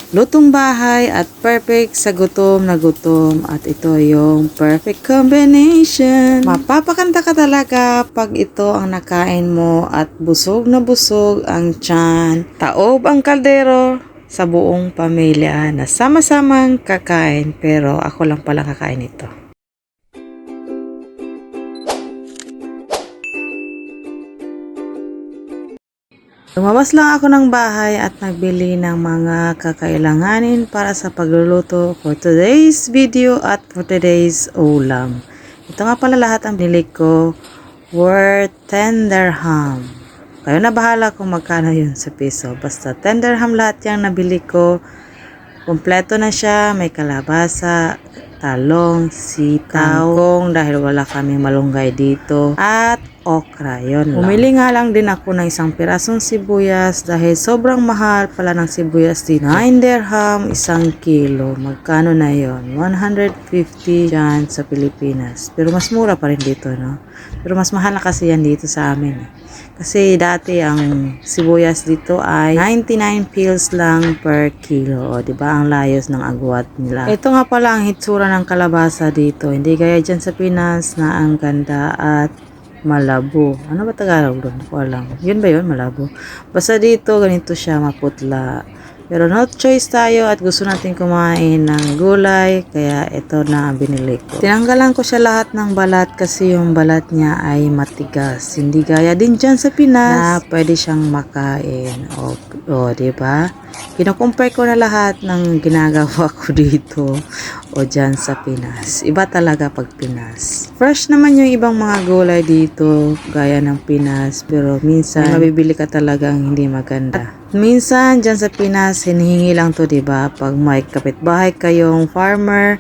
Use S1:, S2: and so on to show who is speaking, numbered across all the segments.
S1: lutong bahay at perfect sa gutom na gutom. At ito yung perfect combination. Mapapakanta ka talaga pag ito ang nakain mo at busog na busog ang tiyan. Taob ang kaldero sa buong pamilya na sama-samang kakain, pero ako lang pala kakain ito. Lumabas lang ako ng bahay at nagbili ng mga kakailanganin para sa pagluluto for today's video at for today's ulam. Ito nga pala lahat ang binili ko, worth 10 dirham. Kayo na bahala kung magkano yun sa piso. Basta 10 dirham lahat yung nabili ko. Kompleto na siya, may kalabasa, talong, sitaw, kangkong dahil wala kami malunggay dito, at okra, yon lang. Umili nga lang din ako ng isang pirasong sibuyas dahil sobrang mahal pala ng sibuyas dito. 9 dirham, 1 kilo. Magkano na yon? 150 dyan sa Pilipinas. Pero mas mura pa rin dito, no? Pero mas mahal na kasi yan dito sa amin. Kasi dati ang sibuyas dito ay 99 pills lang per kilo. O, diba? Ang layos ng agwat nila. Ito nga pala ang hitsura ng kalabasa dito. Hindi gaya dyan sa Pinas na ang ganda at malabo. Ano ba Tagalog doon? Ko alam. Yun ba yun? Malabo. Basta dito, ganito siya, maputla. Pero no choice tayo at gusto natin kumain ng gulay, kaya ito na ang binili ko. Tinanggalan ko siya lahat ng balat kasi yung balat niya ay matigas. Hindi gaya din dyan sa Pinas na pwede siyang makain. O diba? Kino-compare ko na lahat ng ginagawa ko dito o dyan sa Pinas. Iba talaga pag Pinas. Fresh naman yung ibang mga gulay dito, gaya ng Pinas, pero minsan mabibili ka talagang hindi maganda. At minsan dyan sa Pinas, hinihingi lang to, diba? Pag may kapitbahay kayong farmer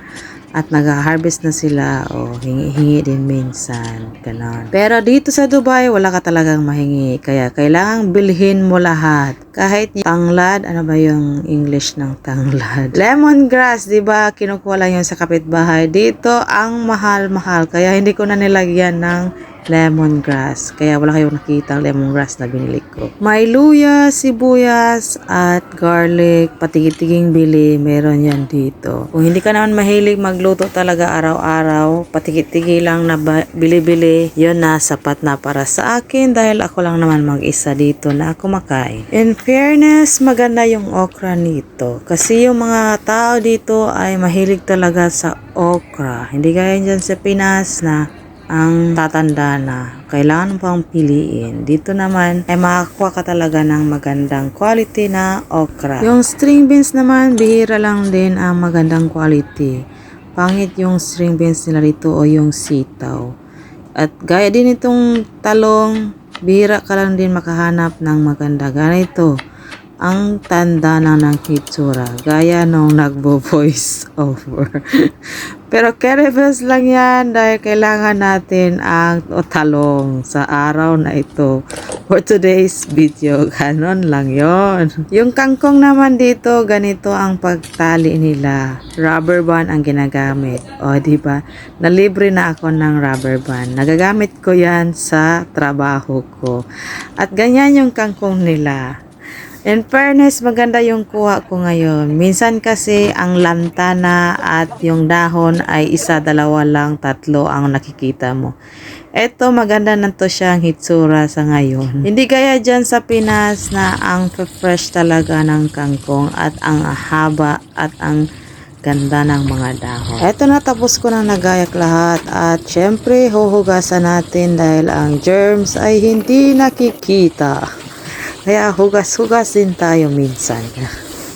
S1: at nag-harvest na sila, o hingi-hingi din minsan, ganon. Pero dito sa Dubai, wala ka talagang mahingi, kaya kailangang bilhin mo lahat. Kahit tanglad, ano ba yung English ng tanglad? Lemongrass, diba? Kinukuha lang yun sa kapitbahay. Dito, ang mahal-mahal, kaya hindi ko na nilagyan ng lemongrass. Kaya wala kayong nakitang lemongrass na binili ko. May luya, sibuyas, at garlic. Patigit-tiging bili, meron yan dito. Kung hindi ka naman mahilig magluto talaga araw-araw, patigit-tigi lang na bili-bili, yun na sapat na para sa akin dahil ako lang naman mag-isa dito na kumakain. In fairness, maganda yung okra nito. Kasi yung mga tao dito ay mahilig talaga sa okra. Hindi gaya dyan sa Pinas na ang tatanda na, kailangan pang piliin. Dito naman ay makakuha ka talaga ng magandang quality na okra. Yung string beans naman, bihira lang din ang magandang quality. Pangit yung string beans nila dito o yung sitaw. At gaya din itong talong, bihira ka lang din makahanap ng maganda. Ganito ang tanda na ng hitsura, gaya nung nagbo-voice over. Pero caribous lang yan dahil kailangan natin ang talong sa araw na ito for today's video. Ganon lang yon. Yung kangkong naman dito, ganito ang pagtali nila. Rubber band ang ginagamit. O diba, nalibre na ako ng rubber band. Nagagamit ko yan sa trabaho ko. At ganyan yung kangkong nila. In fairness, maganda yung kuha ko ngayon. Minsan kasi ang lantana at yung dahon ay isa, dalawa lang, tatlo ang nakikita mo. Eto, maganda na to siyang hitsura sa ngayon. Hindi gaya dyan sa Pinas na ang fresh talaga ng kangkong at ang haba at ang ganda ng mga dahon. Eto na, tapos ko na nagayak lahat at syempre huhugasan natin dahil ang germs ay hindi nakikita. Kaya hugas-hugas din tayo minsan.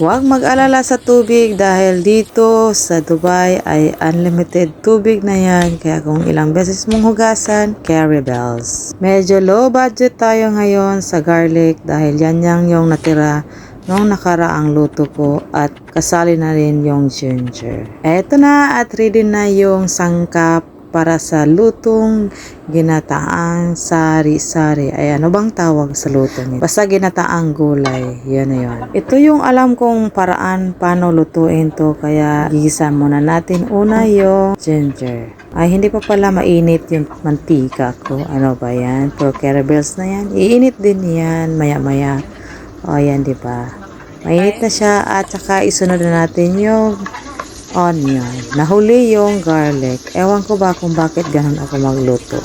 S1: Huwag mag-alala sa tubig dahil dito sa Dubai ay unlimited tubig na yan. Kaya kung ilang beses mong hugasan, carry bells. Medyo low budget tayo ngayon sa garlic dahil yan yung natira nung nakaraang luto ko at kasali na rin yung ginger. Eto na at ready na yung sangkap para sa lutong ginataang sari-sari. Ay, ano bang tawag sa lutong ito? Basta ginataang gulay. Yan na yun. Ito yung alam kong paraan paano lutuin to. Kaya gigisa muna natin una yung ginger. Ay, hindi pa pala mainit yung mantika ko. Ano ba yan? For caramels na yan. Iinit din yan maya-maya. O, yan, diba? Mainit na siya at saka isunod na natin yung onion. Nahuli yung garlic. Ewan ko ba kung bakit ganun ako magluto.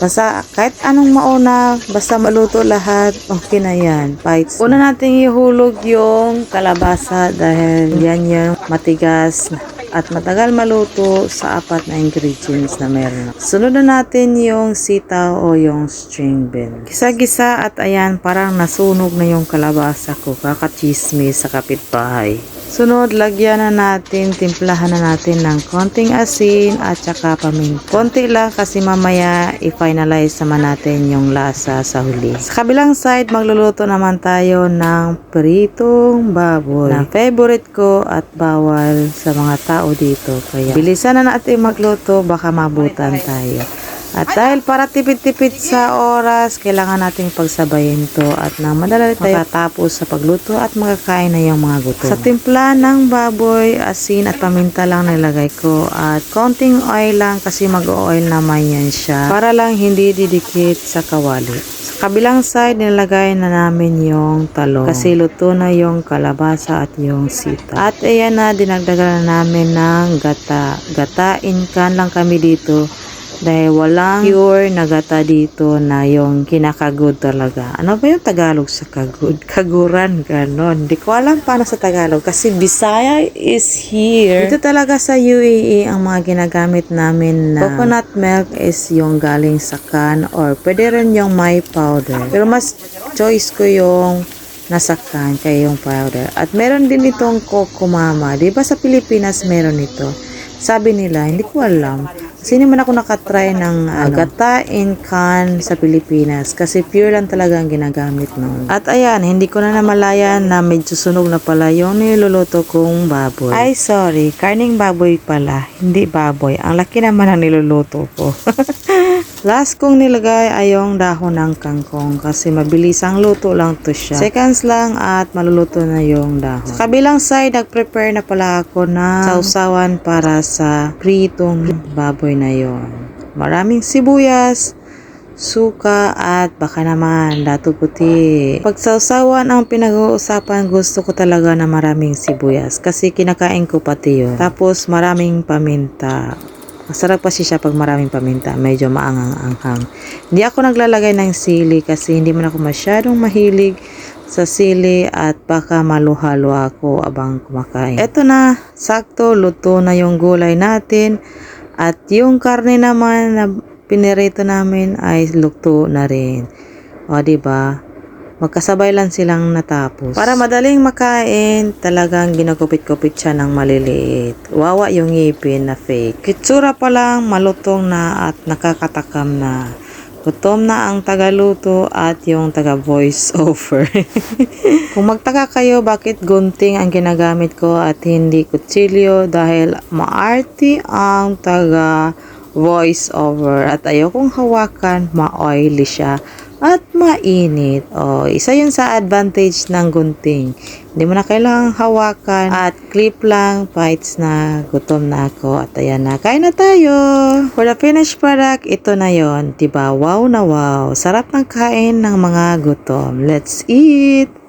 S1: Basta kahit anong mauna, basta maluto lahat, okay na yan. Bites. Una natin ihulog yung kalabasa dahil yan yung matigas at matagal maluto sa apat na ingredients na meron. Sunod na natin yung sitaw o yung string bean. Gisa-gisa at ayan, parang nasunog na yung kalabasa ko. Kakachismis sa kapitbahay. Sunod, lagyan na natin, timplahan na natin ng konting asin at saka paminta. Konti lang kasi mamaya i-finalize naman natin yung lasa sa huli. Sa kabilang side, magluluto naman tayo ng pritong baboy na favorite ko at bawal sa mga tao dito. Kaya bilisan na natin magluto, baka mabutan tayo. At dahil para tipid-tipid sa oras, kailangan nating pagsabayin to at nang madali tayo matapos sa pagluto at makakain na yung mga gutom. Sa timpla ng baboy, asin at paminta lang nilagay ko at konting oil lang kasi mag-oil naman yan siya para lang hindi didikit sa kawali. Sa kabilang side, nilagay na namin yung talong kasi luto na yung kalabasa at yung sita. At ayan na, dinagdagan na namin ng gata. Gata in can lang kami dito. Dahil walang pure na gata dito na yung kinakagod talaga. Ano ba yung Tagalog sa kagod? Kaguran, ganon. Hindi ko alam paano sa Tagalog kasi Bisaya is here. Dito talaga sa UAE, ang mga ginagamit namin na coconut milk is yung galing sa can or pwede rin yung may powder. Pero mas choice ko yung nasa can kaya yung powder. At meron din itong Coco Mama. Diba sa Pilipinas meron ito? Sabi nila, hindi ko alam. Kasi naman ako nakatry ng gata in can sa Pilipinas kasi pure lang talaga ang ginagamit noon. At ayan, hindi ko na namalayan na medyo sunog na pala yung niluluto kong baboy. Ay, sorry, karning baboy pala, hindi baboy. Ang laki naman ang niluluto ko. Last kong nilagay ay yung dahon ng kangkong kasi mabilis ang luto lang to siya. Seconds lang at maluluto na yung dahon. Sa kabilang side, nag-prepare na pala ako na sausawan para sa pritong baboy na yon. Maraming sibuyas, suka at baka naman dato puti. Pag sausawan ang pinag-uusapan, gusto ko talaga na maraming sibuyas kasi kinakain ko pati yun. Tapos maraming paminta. Masarap kasi siya pag maraming paminta. Medyo maangang-anghang. Hindi ako naglalagay ng sili kasi hindi man ako masyadong mahilig sa sili at baka maluhalo ako abang kumakain. Eto na, sakto, luto na yung gulay natin. At yung karne naman na pinirito namin ay luto na rin. O, diba? Magkasabay lang silang natapos. Para madaling makain, talagang ginagupit-kupit siya ng maliliit. Wawa yung ngipin na fake. Kitsura pa lang, malutong na at nakakatakam na. Gutom na ang tagaluto at yung taga-voice over. Kung magtaka kayo bakit gunting ang ginagamit ko at hindi kutsilyo dahil maarte ang taga-voice over at ayokong hawakan, ma-oily siya at mainit. O, isa yun sa advantage ng gunting. Hindi mo na kailangang hawakan at clip lang, bites na, gutom na ako at ayan na, kain na tayo. For the finished product, ito na yon, diba? Wow na wow. Sarap ng kain ng mga gutom. Let's eat!